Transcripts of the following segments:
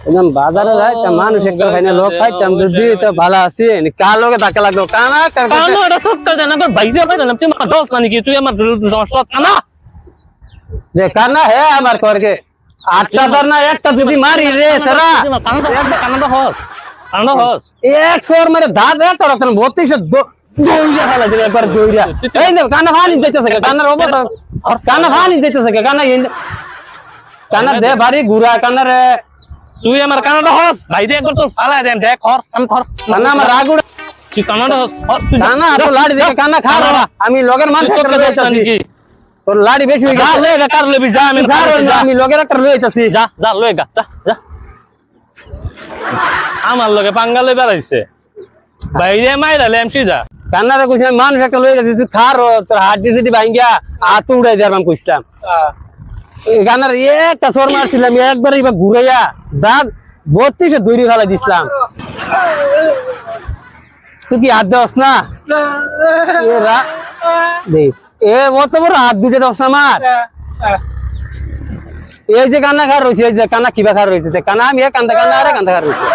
একদম বাজারে যাইতাম মানুষ একটা খাইনা লোক খাইতাম যদি তো ভালো আছি কার লোকে ধাক্কা লাগলো কানা কানা এটা সব কাজ না ভাইজা ভাই না তুই আমার দোষ মানে কি তুই আমার সমস্যা কানা যে কানা হে আমার করকে আটটা ধর না একটা যদি মারি রে সারা কানাটা হস এক শোর মারে দাঁত একটা রক্ত 32 দৌড়া ফেলা দিলে একবার দৌড়া এই দেখ কানা ফানি যাইতেছে কানার অবস্থা কানা ফানি যাইতেছে কানা দে বাড়ি ঘুরা কানা রে তুই আমার কানাটা হস ভাই রে একবার তো ফালাই দেন দেখ কর আমি কর কানা আমার রাগুড়া তুই কানাটা হস কানা তো লাড়ি দেখে কানা খা বাবা আমি লগের মানুষ একটা লইতাছি তোর লাড়ি বেশি হই যা লয়ে গা কার লবি যা আমি লগের একটা লইতাছি যা যা লয়ে গা যা যা আমার লগে পাঙ্গা লই বেড়াইছে ভাই রে মাইরা লেমছি যা কান্নারে কইছি মানুষ একটা লই গেছি তুই খার তোর হাড্ডি সিটি ভাঙ্গিয়া হাত উড়াই দিলাম কইছিলাম গানার একটা সর মারছিলাম একবার এবার ঘুরাইয়া দাঁত 32 দৌড়ি ফেলা দিছিলাম তুই কি হাত দেওস না এ অত বড় হাত দুটো দশ আমার এই যে কান্না খার রয়েছে এই যে কান্না কিবা খার রয়েছে কানা আমি কান্দা কান্না আরে কান্দা খার রয়েছে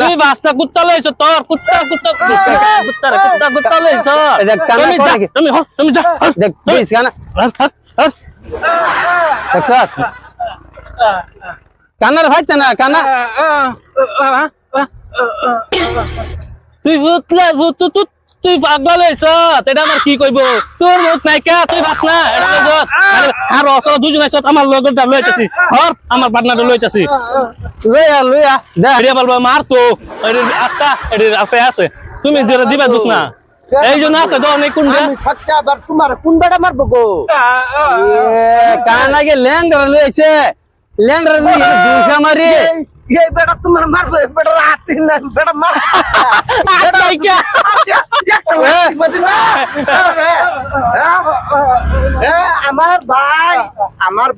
তুই বাস্তা কুত্তা লইছ তোর কুত্তা লইছ তুমি যা দেখ প্লিজ কানা একসাথ কান্নার ভাইতে না কানা তুই তুই পাগলা লইছ এটা আমার কি কইব তোর মুখ নাই কে তুই বাস না এটা কইব আর তোরা দুজন আইছ আমার লগটা লইতাছি হর আমার পার্টনারটা লইতাছি লইয়া দে এরিয়া বলবা মার তো আস্তা এর আছে তুমি দিবা দুস না এই জন্য আছে তো অনেক কোন আমি থাকতে আবার তোমার কোন বেড়া মারবো গো কানাকে ল্যাংড়া লইছে ল্যাংড়া দুসা মারি এই বেড়া তোমার মারবো বেড়া রাতে না বেড়া মার আমার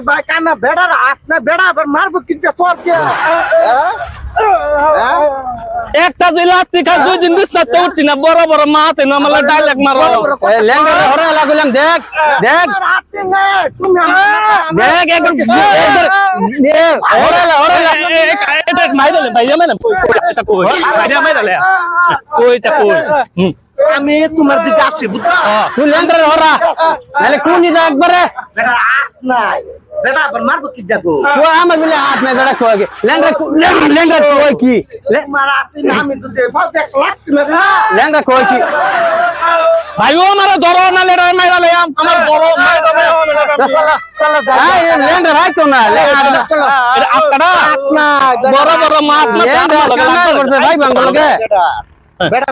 ভাই কানা বেড়ার হাত না বেড়া আবার মারবো কিন্তু তোর একটা জেলা থেকে দুই দিন বিস্তার তো উঠছি না বড় বড় মাতে না আমার ডাইলেক্ট মারো ল্যাংড়া হরা লাগুলাম দেখ দেখ দেখ একদম এটা মাইরালে ভাইয়া মানে এটা কই ভাইয়া মাইরালে কইটা কই আমি তোমার দিকে আসছি বুঝছো তুই ল্যাংড়া হরা নালে কোন দিন একবারে বেড়া হাত নাই বেড়া আবার মারবো কি যাবো ও আমার বলে হাত নাই বেড়া কই ল্যাংড়া কই কি তোমার হাত না আমি তো দেখো দেখ লাগছে না ল্যাংড়া কই কি ভাই ও মারা ধরো না লেরা মাইরালে আমার বড় মাইরালে চলো এই ল্যাংড়া রাইতো না ল্যাংড়া চলো এটা আপনারা না বড় বড় মাছ না ল্যাংড়া করছে ভাই বাঙ্গলকে বেড়া